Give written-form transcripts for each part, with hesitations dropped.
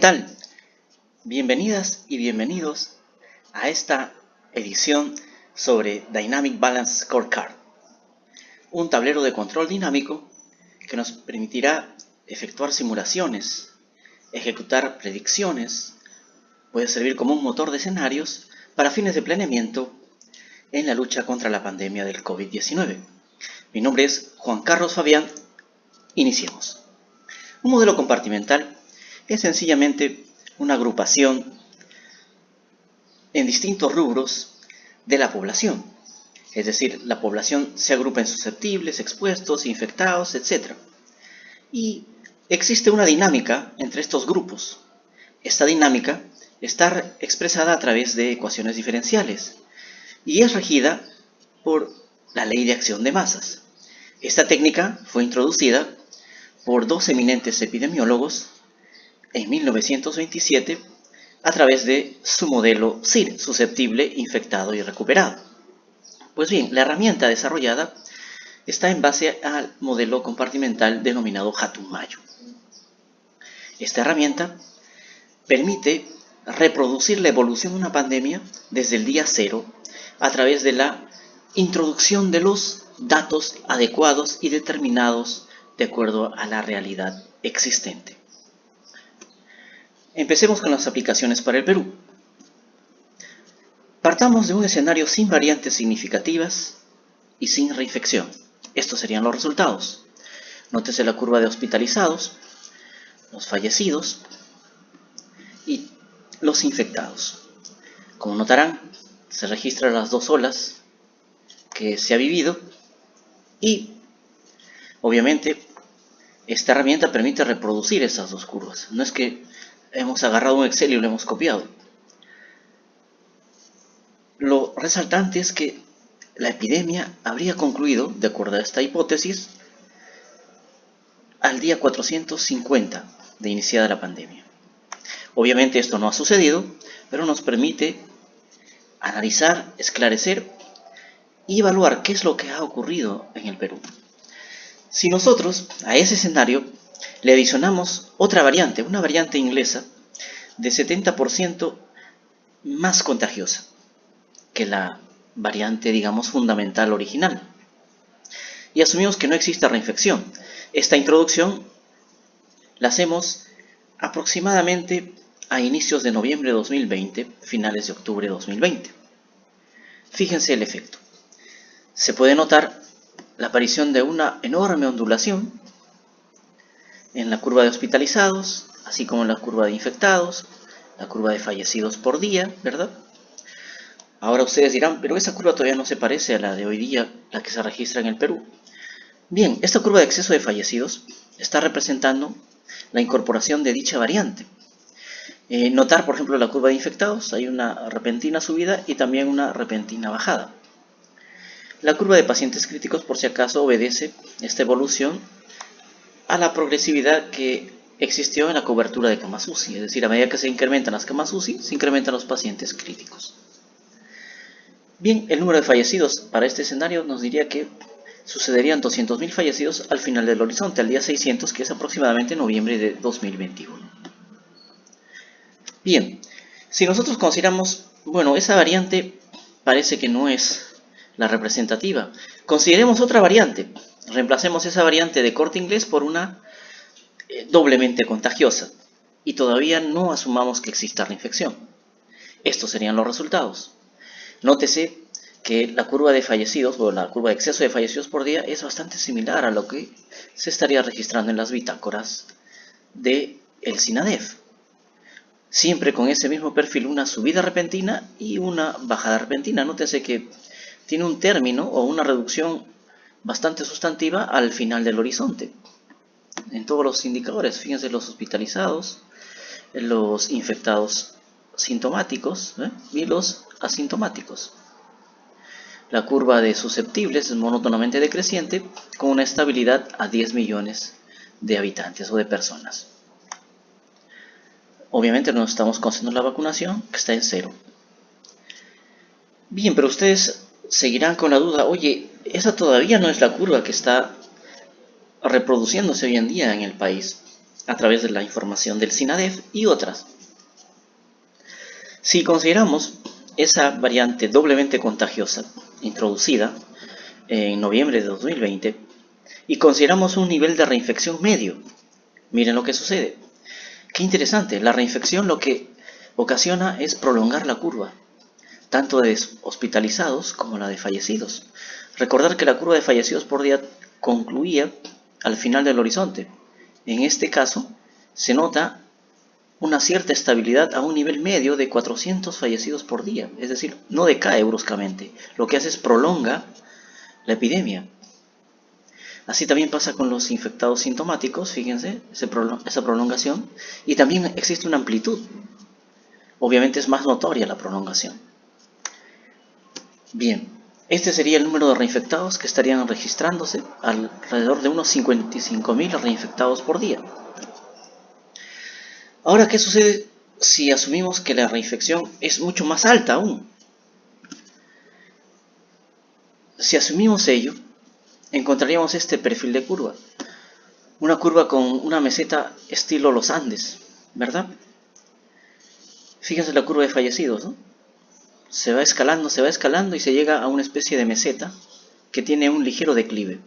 ¿Tal? Bienvenidas y bienvenidos a esta edición sobre Dynamic Balance Scorecard, un tablero de control dinámico que nos permitirá efectuar simulaciones, ejecutar predicciones, puede servir como un motor de escenarios para fines de planeamiento en la lucha contra la pandemia del COVID-19. Mi nombre es Juan Carlos Fabián. Iniciemos. Un modelo compartimental es sencillamente una agrupación en distintos rubros de la población. Es decir, la población se agrupa en susceptibles, expuestos, infectados, etc. Y existe una dinámica entre estos grupos. Esta dinámica está expresada a través de ecuaciones diferenciales y es regida por la ley de acción de masas. Esta técnica fue introducida por dos eminentes epidemiólogos en 1927 a través de su modelo SIR, susceptible, infectado y recuperado. Pues bien, la herramienta desarrollada está en base al modelo compartimental denominado Hatum-Mayo. Esta herramienta permite reproducir la evolución de una pandemia desde el día cero a través de la introducción de los datos adecuados y determinados de acuerdo a la realidad existente. Empecemos con las aplicaciones para el Perú. Partamos de un escenario sin variantes significativas y sin reinfección. Estos serían los resultados. Nótese la curva de hospitalizados, los fallecidos y los infectados. Como notarán, se registran las dos olas que se ha vivido y, obviamente, esta herramienta permite reproducir esas dos curvas. No es que hemos agarrado un Excel y lo hemos copiado. Lo resaltante es que la epidemia habría concluido, de acuerdo a esta hipótesis, al día 450 de iniciada la pandemia. Obviamente esto no ha sucedido, pero nos permite analizar, esclarecer y evaluar qué es lo que ha ocurrido en el Perú. Si nosotros a ese escenario le adicionamos otra variante, una variante inglesa de 70% más contagiosa que la variante, digamos, fundamental original, y asumimos que no existe reinfección, esta introducción la hacemos aproximadamente a inicios de noviembre de 2020, finales de octubre de 2020. Fíjense el efecto. Se puede notar la aparición de una enorme ondulación en la curva de hospitalizados, así como en la curva de infectados, la curva de fallecidos por día, ¿verdad? Ahora ustedes dirán, pero esa curva todavía no se parece a la de hoy día, la que se registra en el Perú. Bien, esta curva de exceso de fallecidos está representando la incorporación de dicha variante. Notar, por ejemplo, la curva de infectados, hay una repentina subida y también una repentina bajada. La curva de pacientes críticos, por si acaso, obedece esta evolución a la progresividad que existió en la cobertura de camas UCI, es decir, a medida que se incrementan las camas UCI, se incrementan los pacientes críticos. Bien, el número de fallecidos para este escenario nos diría que sucederían 200.000 fallecidos al final del horizonte, al día 600, que es aproximadamente noviembre de 2021. Bien, si nosotros consideramos, bueno, esa variante parece que no es la representativa. Consideremos otra variante. Reemplacemos esa variante de Corte Inglés por una doblemente contagiosa y todavía no asumamos que exista reinfección. Estos serían los resultados. Nótese que la curva de fallecidos o la curva de exceso de fallecidos por día es bastante similar a lo que se estaría registrando en las bitácoras del SINADEF. Siempre con ese mismo perfil, una subida repentina y una bajada repentina. Nótese que tiene un término o una reducción bastante sustantiva al final del horizonte. En todos los indicadores, fíjense los hospitalizados, los infectados sintomáticos y los asintomáticos. La curva de susceptibles es monótonamente decreciente con una estabilidad a 10 millones de habitantes o de personas. Obviamente no estamos considerando la vacunación, que está en 0. Bien, pero ustedes seguirán con la duda, oye, esa todavía no es la curva que está reproduciéndose hoy en día en el país. a través de la información del SINADEF y otras. Si consideramos esa variante doblemente contagiosa introducida en noviembre de 2020 y consideramos un nivel de reinfección medio, miren lo que sucede. Qué interesante, la reinfección lo que ocasiona es prolongar la curva, tanto de hospitalizados como la de fallecidos. Recordar que la curva de fallecidos por día concluía al final del horizonte. En este caso, se nota una cierta estabilidad a un nivel medio de 400 fallecidos por día, es decir, no decae bruscamente, lo que hace es prolonga la epidemia. Así también pasa con los infectados sintomáticos, fíjense, esa prolongación, y también existe una amplitud. Obviamente es más notoria la prolongación. Bien, este sería el número de reinfectados que estarían registrándose, alrededor de unos 55.000 reinfectados por día. Ahora, ¿qué sucede si asumimos que la reinfección es mucho más alta aún? Si asumimos ello, encontraríamos este perfil de curva. Una curva con una meseta estilo los Andes, ¿verdad? Fíjense la curva de fallecidos, ¿no? Se va escalando y se llega a una especie de meseta que tiene un ligero declive.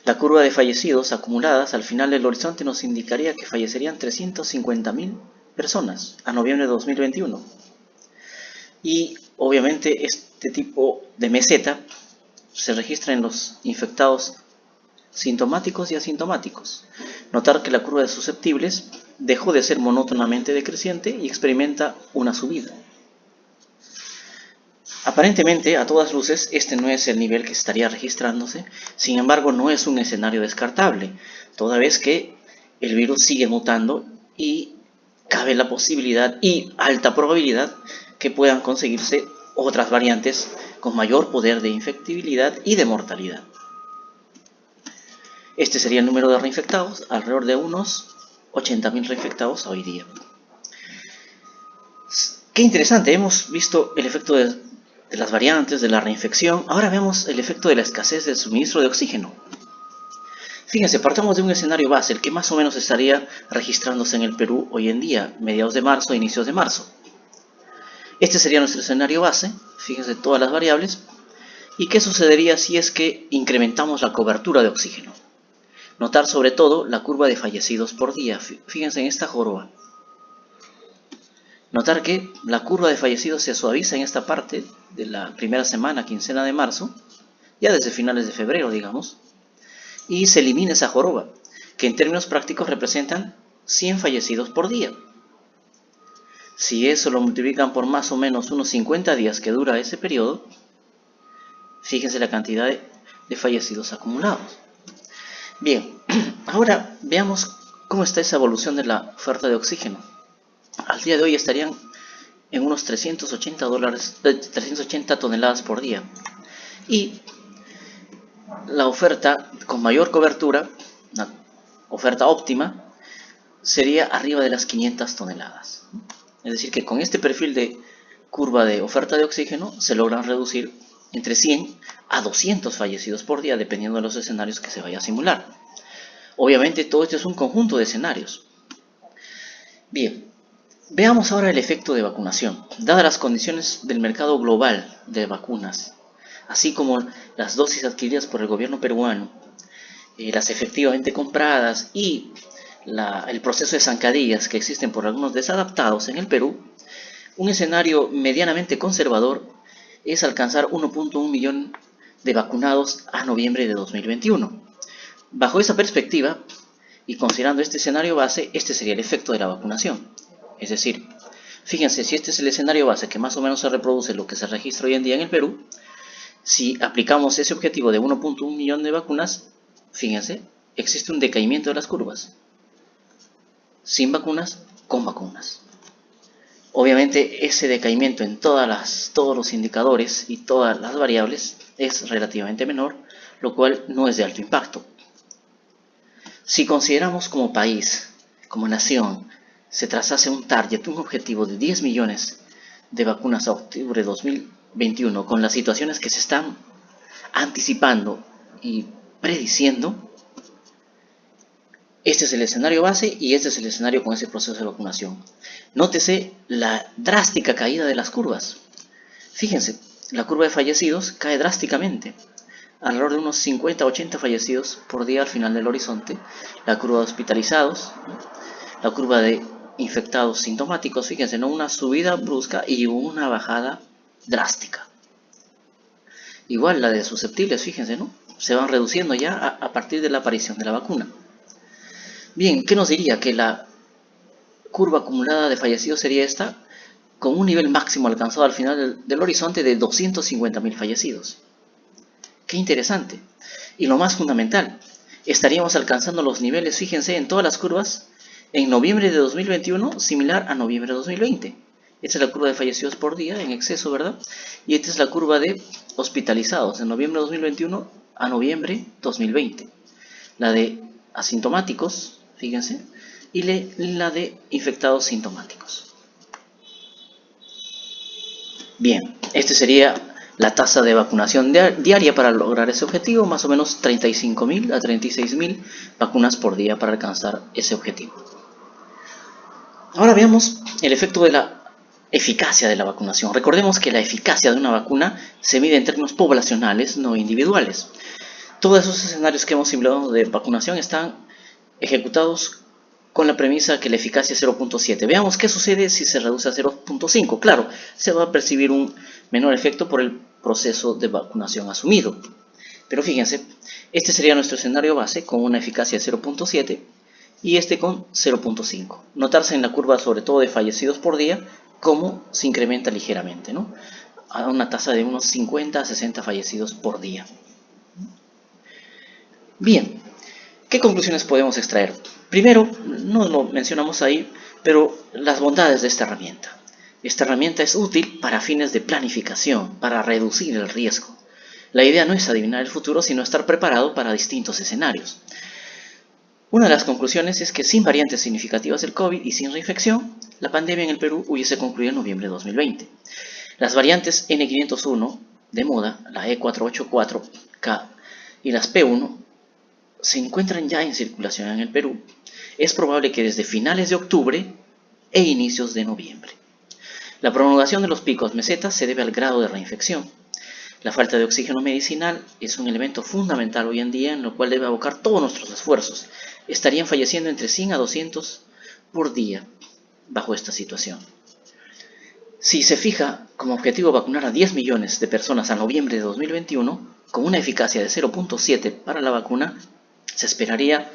La curva de fallecidos acumuladas al final del horizonte nos indicaría que fallecerían 350.000 personas a noviembre de 2021. Y obviamente este tipo de meseta se registra en los infectados sintomáticos y asintomáticos. Notar que la curva de susceptibles dejó de ser monótonamente decreciente y experimenta una subida. Aparentemente, a todas luces, este no es el nivel que estaría registrándose, sin embargo no es un escenario descartable, toda vez que el virus sigue mutando y cabe la posibilidad y alta probabilidad que puedan conseguirse otras variantes con mayor poder de infectibilidad y de mortalidad. Este sería el número de reinfectados, alrededor de unos 80.000 reinfectados hoy día. Qué interesante, hemos visto el efecto de las variantes, de la reinfección. Ahora vemos el efecto de la escasez del suministro de oxígeno. Fíjense, partamos de un escenario base, el que más o menos estaría registrándose en el Perú hoy en día, mediados de marzo, inicios de marzo. Este sería nuestro escenario base, fíjense todas las variables. ¿Y qué sucedería si es que incrementamos la cobertura de oxígeno? Notar sobre todo la curva de fallecidos por día, fíjense en esta joroba. Notar que la curva de fallecidos se suaviza en esta parte de la primera semana, quincena de marzo, ya desde finales de febrero, digamos, y se elimina esa joroba, que en términos prácticos representan 100 fallecidos por día. Si eso lo multiplican por más o menos unos 50 días que dura ese periodo, fíjense la cantidad de fallecidos acumulados. Bien, ahora veamos cómo está esa evolución de la oferta de oxígeno. Al día de hoy estarían en unos 380 toneladas por día. Y la oferta con mayor cobertura, una oferta óptima, sería arriba de las 500 toneladas. Es decir, que con este perfil de curva de oferta de oxígeno se logran reducir entre 100 a 200 fallecidos por día, dependiendo de los escenarios que se vaya a simular. Obviamente todo esto es un conjunto de escenarios. Bien, veamos ahora el efecto de vacunación. Dadas las condiciones del mercado global de vacunas, así como las dosis adquiridas por el gobierno peruano, las efectivamente compradas y el proceso de zancadillas que existen por algunos desadaptados en el Perú, un escenario medianamente conservador es alcanzar 1.1 millón de vacunados a noviembre de 2021. Bajo esa perspectiva, y considerando este escenario base, este sería el efecto de la vacunación. Es decir, fíjense, si este es el escenario base que más o menos se reproduce lo que se registra hoy en día en el Perú, si aplicamos ese objetivo de 1.1 millón de vacunas, fíjense, existe un decaimiento de las curvas. Sin vacunas, con vacunas. Obviamente ese decaimiento en todos los indicadores y todas las variables es relativamente menor, lo cual no es de alto impacto. Si consideramos como país, como nación, se trazase un target, un objetivo de 10 millones de vacunas a octubre de 2021, con las situaciones que se están anticipando y prediciendo, Este es el escenario base y este es el escenario con ese proceso de vacunación. Nótese la drástica caída de las curvas. Fíjense, la curva de fallecidos cae drásticamente. Alrededor de unos 50-80 fallecidos por día al final del horizonte. La curva de hospitalizados, ¿no? La curva de infectados sintomáticos, fíjense, ¿no? Una subida brusca y una bajada drástica. Igual la de susceptibles, fíjense, ¿no? Se van reduciendo ya a partir de la aparición de la vacuna. Bien, ¿qué nos diría? Que la curva acumulada de fallecidos sería esta, con un nivel máximo alcanzado al final del horizonte de 250.000 fallecidos. Qué interesante. Y lo más fundamental, estaríamos alcanzando los niveles, fíjense, en todas las curvas, en noviembre de 2021, similar a noviembre de 2020. Esta es la curva de fallecidos por día en exceso, ¿verdad? Y esta es la curva de hospitalizados, en noviembre de 2021 a noviembre 2020. La de asintomáticos, fíjense, y la de infectados sintomáticos. Bien, este sería la tasa de vacunación diaria para lograr ese objetivo, más o menos 35.000 a 36.000 vacunas por día para alcanzar ese objetivo. Ahora veamos el efecto de la eficacia de la vacunación. Recordemos que la eficacia de una vacuna se mide en términos poblacionales, no individuales. Todos esos escenarios que hemos simulado de vacunación están ejecutados con la premisa que la eficacia es 0.7. Veamos qué sucede si se reduce a 0.5. Claro, se va a percibir un menor efecto por el proceso de vacunación asumido. Pero fíjense, este sería nuestro escenario base con una eficacia de 0.7 y este con 0.5. Notarse en la curva sobre todo de fallecidos por día cómo se incrementa ligeramente, ¿no? A una tasa de unos 50 a 60 fallecidos por día. Bien, ¿qué conclusiones podemos extraer? Primero, no lo mencionamos ahí, pero las bondades de esta herramienta. Esta herramienta es útil para fines de planificación, para reducir el riesgo. La idea no es adivinar el futuro, sino estar preparado para distintos escenarios. Una de las conclusiones es que sin variantes significativas del COVID y sin reinfección, la pandemia en el Perú hubiese concluido en noviembre de 2020. Las variantes N501 de moda, la E484K y las P1, se encuentran ya en circulación en el Perú. Es probable que desde finales de octubre e inicios de noviembre. La prolongación de los picos mesetas se debe al grado de reinfección. La falta de oxígeno medicinal es un elemento fundamental hoy en día en lo cual debe abocar todos nuestros esfuerzos. Estarían falleciendo entre 100 a 200 por día bajo esta situación. Si se fija como objetivo vacunar a 10 millones de personas a noviembre de 2021, con una eficacia de 0.7 para la vacuna, se esperaría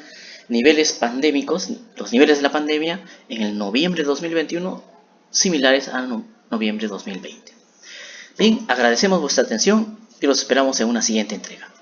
niveles pandémicos, los niveles de la pandemia en el noviembre de 2021 similares a noviembre de 2020. Bien, agradecemos vuestra atención y los esperamos en una siguiente entrega.